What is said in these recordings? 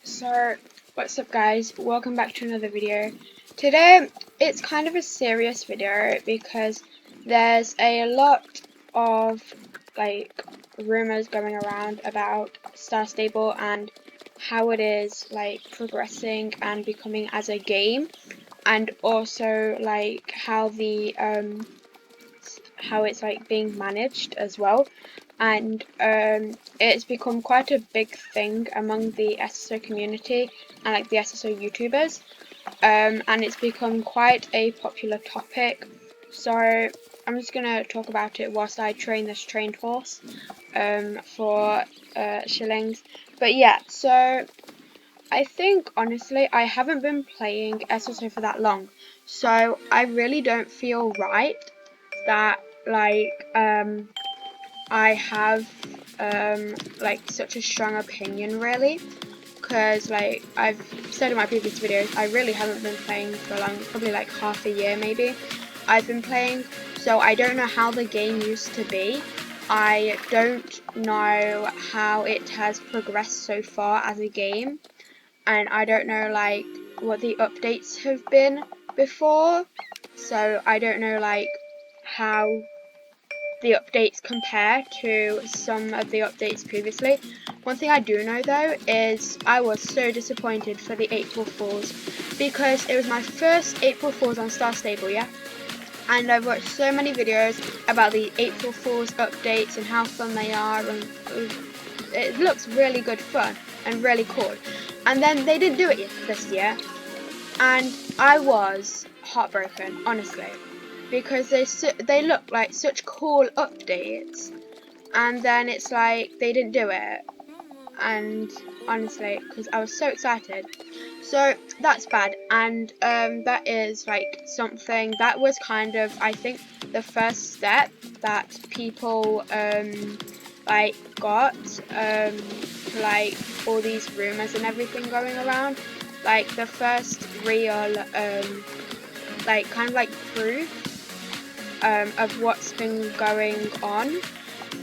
So what's up guys, welcome back to another video. Today it's kind of a serious video because there's a lot of like rumors going around about Star Stable and how it is like progressing and becoming as a game, and also like how it's like being managed as well. And it's become quite a big thing among the SSO community and like the SSO YouTubers, and it's become quite a popular topic. So I'm just gonna talk about it whilst I train this trained horse for shillings. But yeah, so I think honestly I haven't been playing SSO for that long, so I really don't feel right that like I have like such a strong opinion really, because like I've said in my previous videos, I really haven't been playing for long, probably like half a year maybe I've been playing, so I don't know how the game used to be. I don't know how it has progressed so far as a game, and I don't know like what the updates have been before, so I don't know like how the updates compare to some of the updates previously. One thing I do know though is I was so disappointed for the April Fools, because it was my first April Fools on Star Stable, yeah? And I've watched so many videos about the April Fools updates and how fun they are, and it looks really good fun and really cool. And then they didn't do it this year, and I was heartbroken, honestly, because they look like such cool updates, and then it's like they didn't do it. And honestly, because I was so excited, so that's bad. And that is like something that was kind of, I think, the first step that people like got to like all these rumors and everything going around, like the first real like kind of like proof of what's been going on.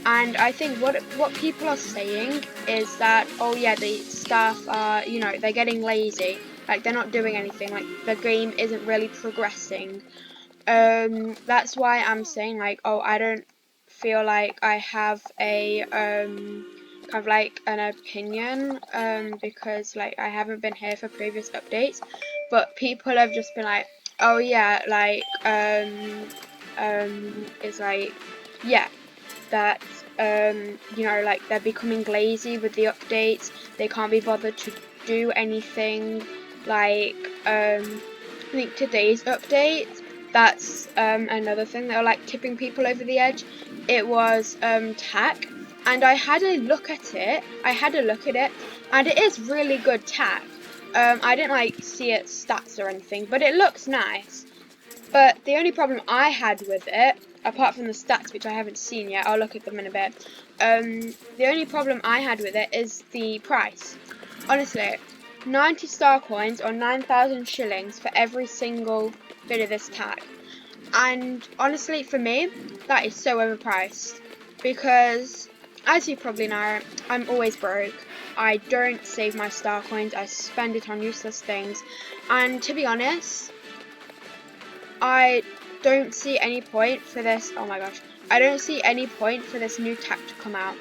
And I think what people are saying is that, oh yeah, the staff are, you know, they're getting lazy, like they're not doing anything, like the game isn't really progressing. That's why I'm saying like, oh, I don't feel like I have a kind of like an opinion, because like I haven't been here for previous updates, but people have just been like, oh yeah, like it's like, yeah, that you know, like they're becoming lazy with the updates, they can't be bothered to do anything. Like I think today's update, that's another thing that are like tipping people over the edge. It was tack, and I had a look at it, and it is really good tack. I didn't like see its stats or anything, but it looks nice. But the only problem I had with it, apart from the stats, which I haven't seen yet, I'll look at them in a bit. The only problem I had with it is the price. Honestly, 90 star coins or 9,000 shillings for every single bit of this tag. And honestly, for me, that is so overpriced. Because, as you probably know, I'm always broke. I don't save my star coins, I spend it on useless things. And to be honest, I don't see any point for this. Oh my gosh. I don't see any point for this new tech to come out.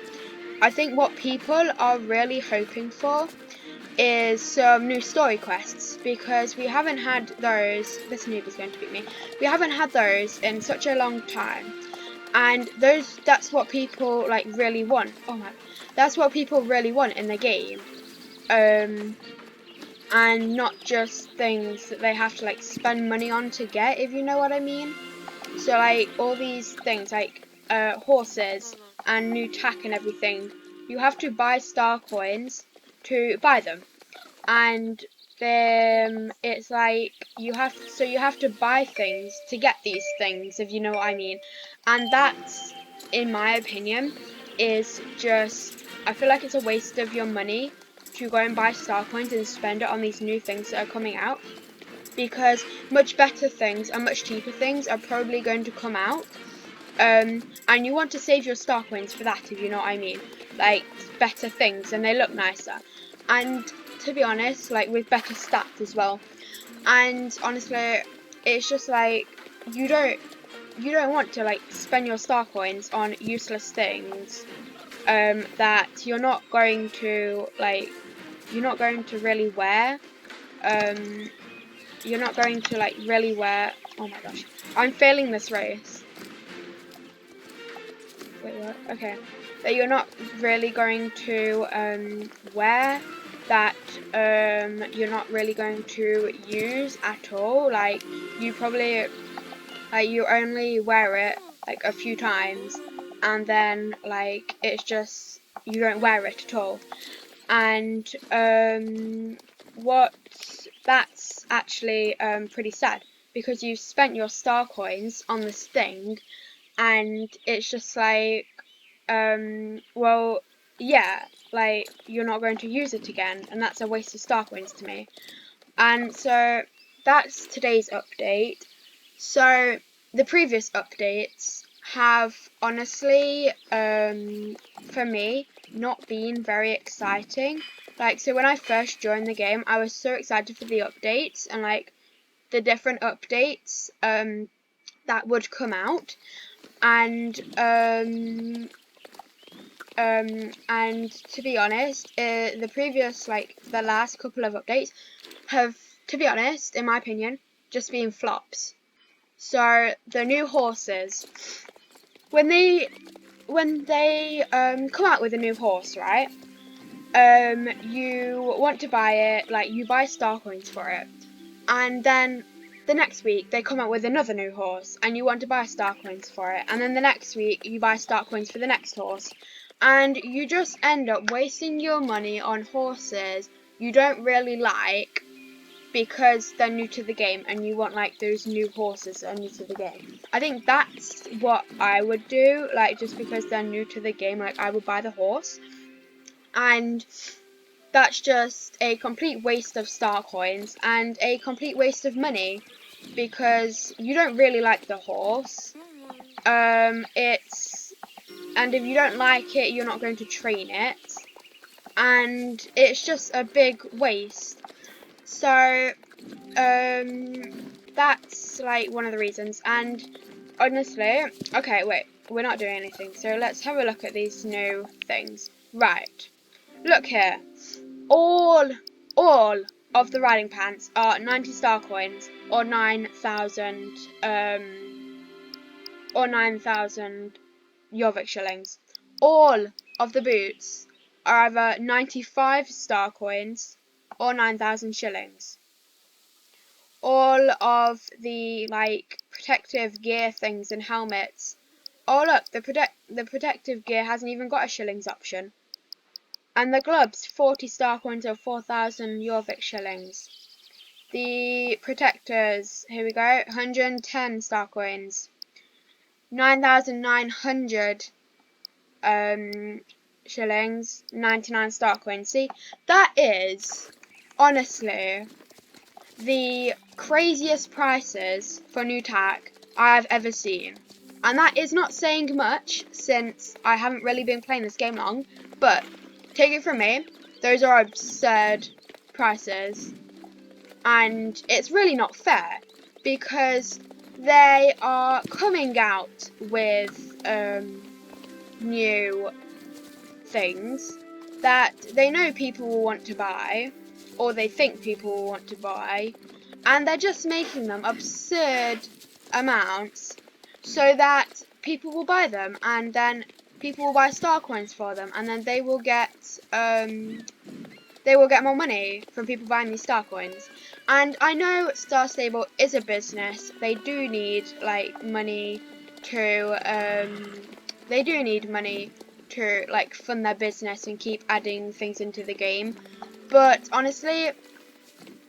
I think what people are really hoping for is some new story quests, because we haven't had those. This noob is going to beat me. We haven't had those in such a long time. And that's what people like really want. Oh my, that's what people really want in the game. And not just things that they have to like spend money on to get, if you know what I mean. So like all these things like horses and new tack and everything, you have to buy star coins to buy them, and then it's like you have to buy things to get these things, if you know what I mean. And that's, in my opinion, is just, I feel like it's a waste of your money to go and buy star coins and spend it on these new things that are coming out, because much better things and much cheaper things are probably going to come out, and you want to save your star coins for that, if you know what I mean, like better things and they look nicer. And to be honest, like with better stats as well. And honestly, it's just like you don't want to like spend your star coins on useless things that you're not going to really wear. You're not going to like really wear. Oh my gosh, I'm failing this race. Wait, what? Okay, that you're not really going to wear, that you're not really going to use at all. Like you probably you only wear it like a few times, and then like it's just you don't wear it at all. And what that's actually pretty sad, because you've spent your star coins on this thing, and it's just like well, yeah, like you're not going to use it again, and that's a waste of star coins to me. And so that's today's update. So the previous updates have honestly, for me, not been very exciting. Like, so when I first joined the game, I was so excited for the updates and like the different updates that would come out. And to be honest, the last couple of updates have, to be honest, in my opinion, just been flops. So the new horses, when they come out with a new horse, right? You want to buy it, like you buy star coins for it, and then the next week they come out with another new horse, and you want to buy star coins for it, and then the next week you buy star coins for the next horse, and you just end up wasting your money on horses you don't really like, because they're new to the game and you want like those new horses that are new to the game. I think that's what I would do, like just because they're new to the game, like I would buy the horse. And that's just a complete waste of star coins and a complete waste of money, because you don't really like the horse. And if you don't like it, you're not going to train it, and it's just a big waste. So that's like one of the reasons. And honestly, okay, wait, we're not doing anything, so let's have a look at these new things. Right, look here. All of the riding pants are 90 star coins, or 9,000 Jorvik shillings. All of the boots are either 95 star coins or 9,000 shillings. All of the like protective gear things and helmets. Oh look, the protective gear hasn't even got a shillings option. And the gloves, 40 star coins or 4,000 Jorvik shillings. The protectors, here we go, 110 star coins, 9,900 shillings, 99 star coins. See, that is honestly the craziest prices for new tack I've ever seen. And that is not saying much, since I haven't really been playing this game long, but take it from me, those are absurd prices. And it's really not fair, because they are coming out with new things that they know people will want to buy, or they think people will want to buy, and they're just making them absurd amounts so that people will buy them, and then people will buy star coins for them, and then they will get more money from people buying these star coins. And I know Star Stable is a business. They do need like money to like fund their business and keep adding things into the game. But honestly,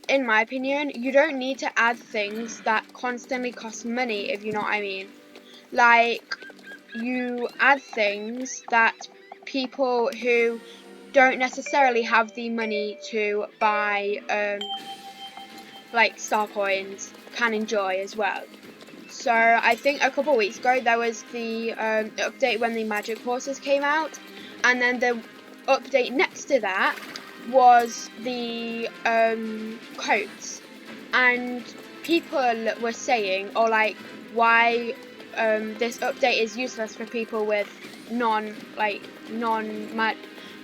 in my opinion, you don't need to add things that constantly cost money, if you know what I mean. Like, you add things that people who don't necessarily have the money to buy like star coins can enjoy as well. So I think a couple of weeks ago there was the update when the magic horses came out, and then the update next to that was the coats, and people were saying, or like, why this update is useless for people with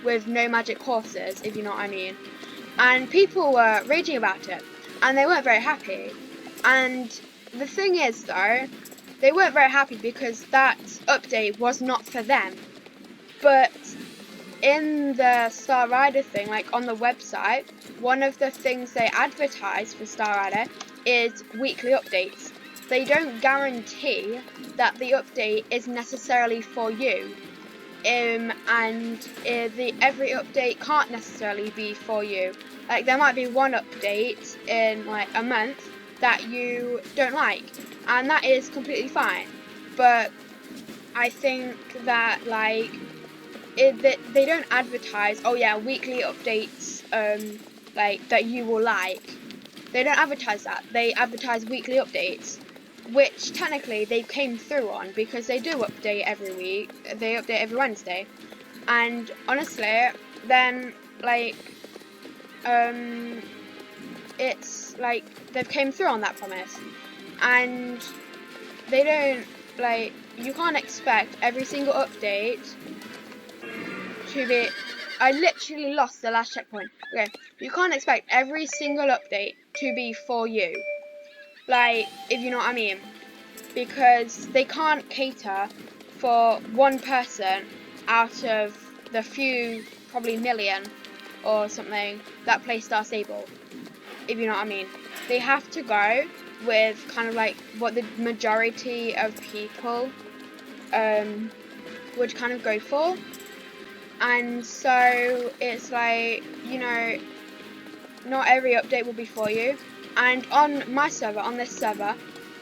with no magic courses, if you know what I mean. And people were raging about it, and they weren't very happy. And the thing is, though, they weren't very happy because that update was not for them. But in the Star Rider thing, like on the website, one of the things they advertise for Star Rider is weekly updates. They don't guarantee that the update is necessarily for you. And every update can't necessarily be for you. Like, there might be one update in like a month that you don't like, and that is completely fine. But I think that like they don't advertise, oh yeah, weekly updates like that you will like. They don't advertise that. They advertise weekly updates, which technically they came through on because they do update every week. They update every Wednesday. And honestly, then like it's like they've came through on that promise. And they don't, like, you can't expect every single update to be... I literally lost the last checkpoint. Okay, you can't expect every single update to be for you. Like, if you know what I mean. Because they can't cater for one person out of the few, probably million or something, that play Star Stable, if you know what I mean. They have to go with kind of like what the majority of people would kind of go for. And so it's like, you know, not every update will be for you. And on my server, on this server,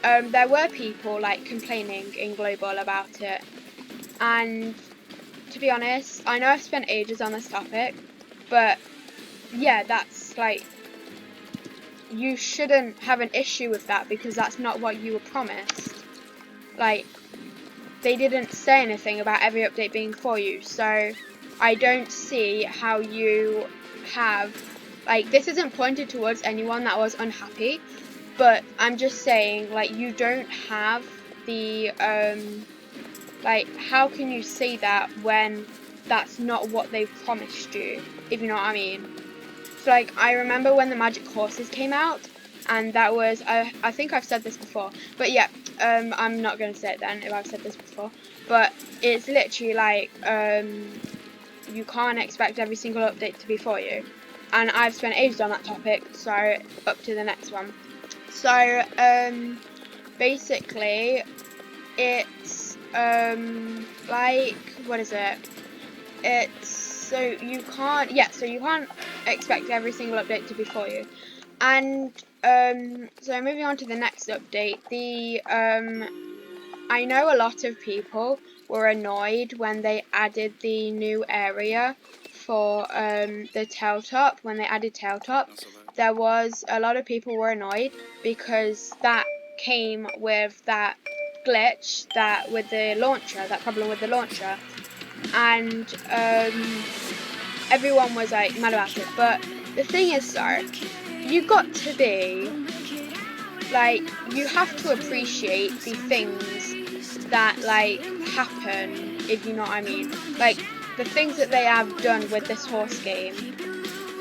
there were people like complaining in global about it. And to be honest, I know I've spent ages on this topic, but yeah, that's like, you shouldn't have an issue with that because that's not what you were promised. Like, they didn't say anything about every update being for you, so I don't see how you have, like, this isn't pointed towards anyone that was unhappy, but I'm just saying, like, you don't have the, like, how can you say that when that's not what they've promised you, if you know what I mean. So, like, I remember when the Magic Courses came out, and that was, I think I've said this before, but yeah, I'm not going to say it then if I've said this before, but it's literally like, you can't expect every single update to be for you. And I've spent ages on that topic, so up to the next one. So, basically, it's, like, what is it? It's, so you can't expect every single update to be for you. And, so moving on to the next update, I know a lot of people were annoyed when they added the new area for the Tailtop. When they added Tailtop, there was a lot of people were annoyed because that came with that glitch, that with the launcher, that problem with the launcher, and everyone was like mad about it. But the thing is, though, you got to be like, you have to appreciate the things that like happen, if you know what I mean. Like, the things that they have done with this horse game,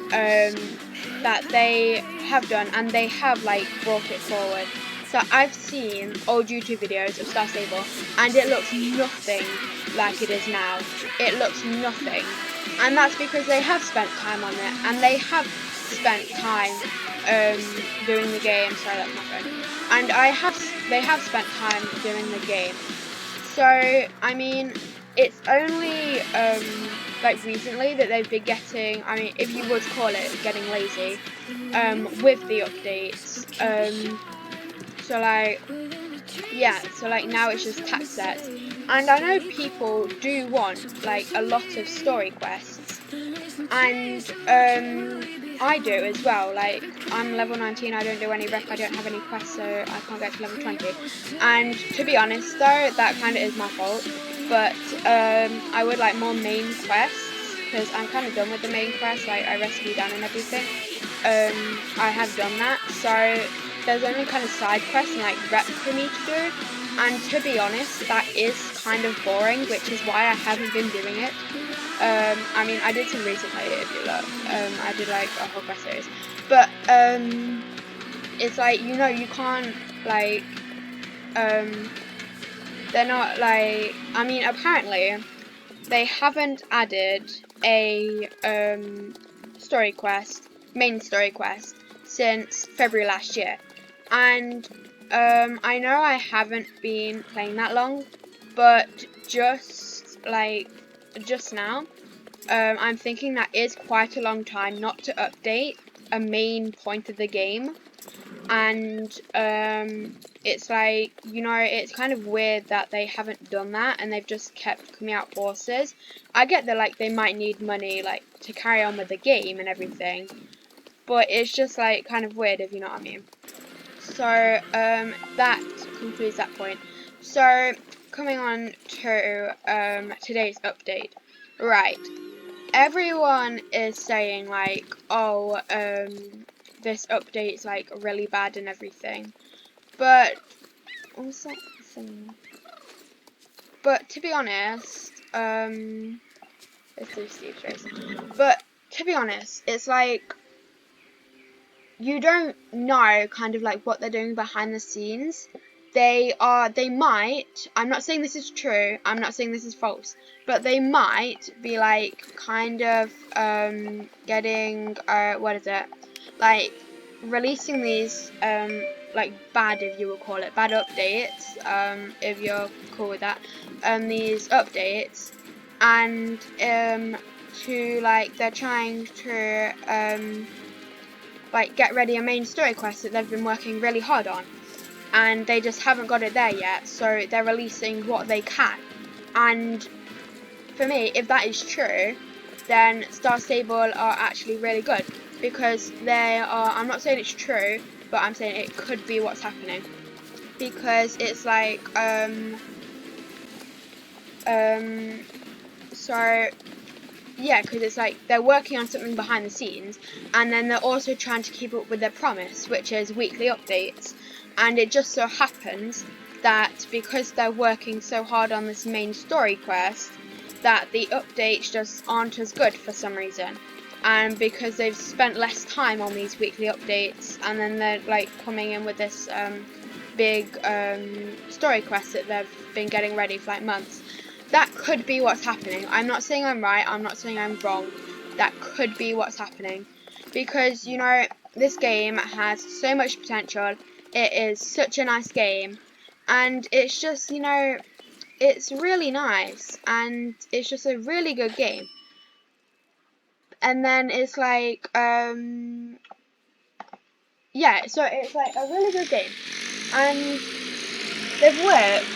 that they have done, and they have like brought it forward. So I've seen old YouTube videos of Star Stable, and it looks nothing like it is now. It looks nothing, and that's because they have spent time on it, and they have spent time doing the game. Sorry, that's my phone. And they have spent time doing the game. So I mean, it's only like recently that they've been getting, I mean, if you would call it getting lazy, with the updates. So like, yeah, so like now it's just tax sets. And I know people do want like a lot of story quests, and I do as well. Like, I'm level 19, I don't do any rec, I don't have any quests, so I can't get to level 20. And to be honest though, that kind of is my fault. But I would like more main quests, because I'm kind of done with the main quest. Like, I rescued Dan and everything. I have done that, so there's only kind of side quests and like rep for me to do. And to be honest, that is kind of boring, which is why I haven't been doing it. I mean, I did some recently, if you look. I did like a whole quest series, but it's like, you know, you can't like they're not like, I mean, apparently they haven't added a story quest, main story quest, since February last year. And I know I haven't been playing that long, but just now, I'm thinking that is quite a long time not to update a main point of the game. And it's like, you know, it's kind of weird that they haven't done that and they've just kept coming out horses. I get that like they might need money like to carry on with the game and everything, but it's just like kind of weird, if you know what I mean. So that concludes that point. So coming on to today's update. Right, everyone is saying like, oh, this update's like really bad and everything, but what was that thing? But to be honest, let's do Steve's race. But to be honest, it's like you don't know kind of like what they're doing behind the scenes. They might, I'm not saying this is true, I'm not saying this is false, but they might be like kind of getting what is it, like releasing these like bad, if you will call it bad updates, if you're cool with that, these updates, and to like they're trying to like get ready a main story quest that they've been working really hard on, and they just haven't got it there yet, so they're releasing what they can. And for me, if that is true, then Star Stable are actually really good, because they are, I'm not saying it's true, but I'm saying it could be what's happening, because it's like so yeah, because it's like they're working on something behind the scenes, and then they're also trying to keep up with their promise, which is weekly updates. And it just so happens that because they're working so hard on this main story quest, that the updates just aren't as good for some reason. And because they've spent less time on these weekly updates, and then they're like coming in with this big story quest that they've been getting ready for like months. That could be what's happening. I'm not saying I'm right, I'm not saying I'm wrong. That could be what's happening. Because, you know, this game has so much potential. It is such a nice game. And it's just, you know, it's really nice. And it's just a really good game. And then it's like, yeah, so it's like a really good game. And they've worked,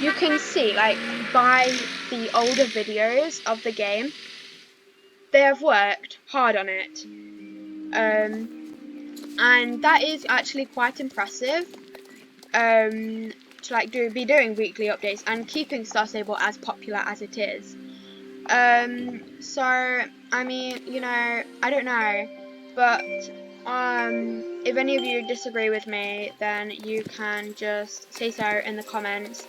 you can see, like, by the older videos of the game, they have worked hard on it. And that is actually quite impressive, to like be doing weekly updates and keeping Star Stable as popular as it is. So I mean, you know, I don't know, but if any of you disagree with me, then you can just say so in the comments,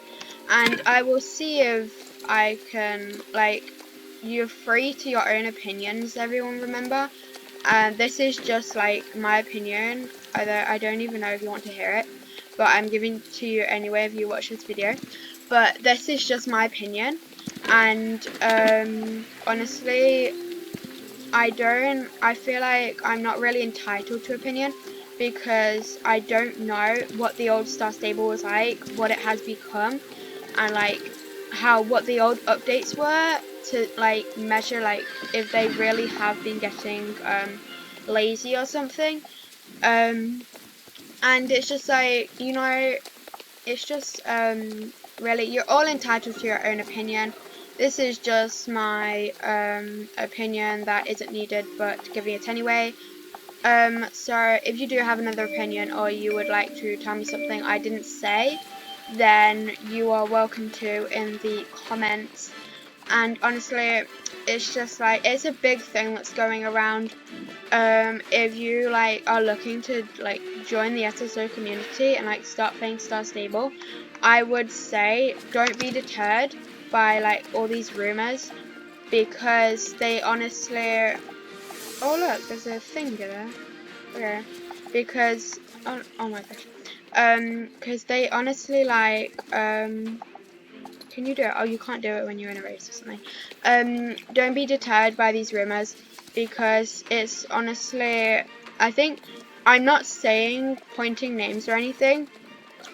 and I will see if I can, like, you're free to your own opinions, everyone, remember. This is just like my opinion, although I don't even know if you want to hear it, but I'm giving it to you anyway if you watch this video. But this is just my opinion, and honestly, I feel like I'm not really entitled to opinion, because I don't know what the old Star Stable was like, what it has become, and like what the old updates were, to like measure like if they really have been getting lazy or something. And it's just like, you know, it's just really, you're all entitled to your own opinion. This is just my opinion that isn't needed, but giving it anyway. So if you do have another opinion, or you would like to tell me something I didn't say, then you are welcome to in the comments. and honestly, it's just like, it's a big thing that's going around. If you like are looking to like join the SSO community and like start playing Star Stable, I would say don't be deterred by like all these rumors, because they honestly, oh look, there's a thing there. Okay. Because oh my gosh. Because they honestly like can you do it? Oh, you can't do it when you're in a race or something. Don't be deterred by these rumors, because it's honestly, I think, I'm not saying pointing names or anything,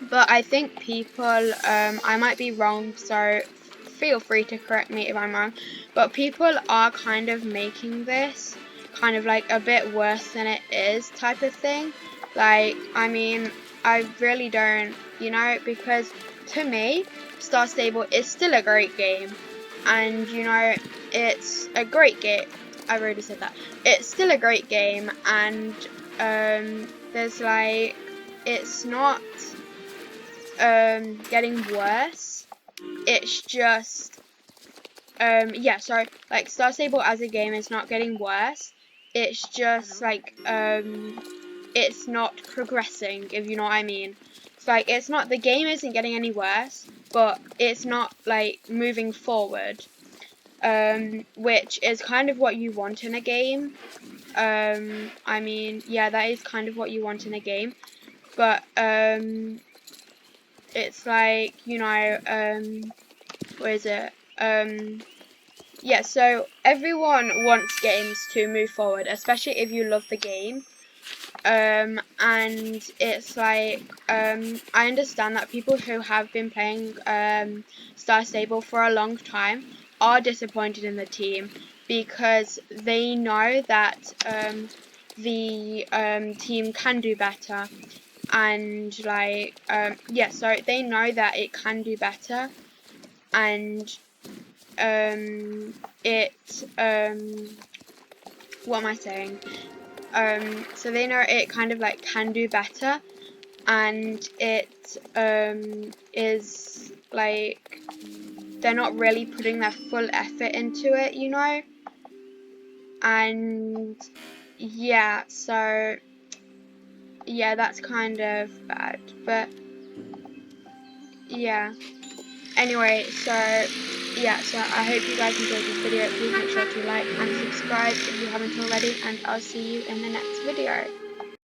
but I think people, I might be wrong, so feel free to correct me if I'm wrong, but people are kind of making this kind of like a bit worse than it is type of thing. Like, I mean, I really don't, you know, because to me, Star Stable is still a great game, and you know, it's a great game. I already said that. It's still a great game, and there's like, it's not getting worse. It's just yeah, so like Star Stable as a game is not getting worse. It's just like it's not progressing, if you know what I mean. It's like, it's not, the game isn't getting any worse, but it's not like moving forward. Which is kind of what you want in a game. I mean, yeah, that is kind of what you want in a game. But it's like, you know, what is it? Yeah, so everyone wants games to move forward, especially if you love the game. And it's like, I understand that people who have been playing Star Stable for a long time are disappointed in the team, because they know that the team can do better, and like yeah, so they know that it can do better, and it what am I saying, so they know it kind of like can do better, and it is like, they're not really putting their full effort into it, you know. And yeah, so yeah, that's kind of bad, but yeah. Anyway, so yeah, so I hope you guys enjoyed this video. Please make sure to like and subscribe if you haven't already, and I'll see you in the next video.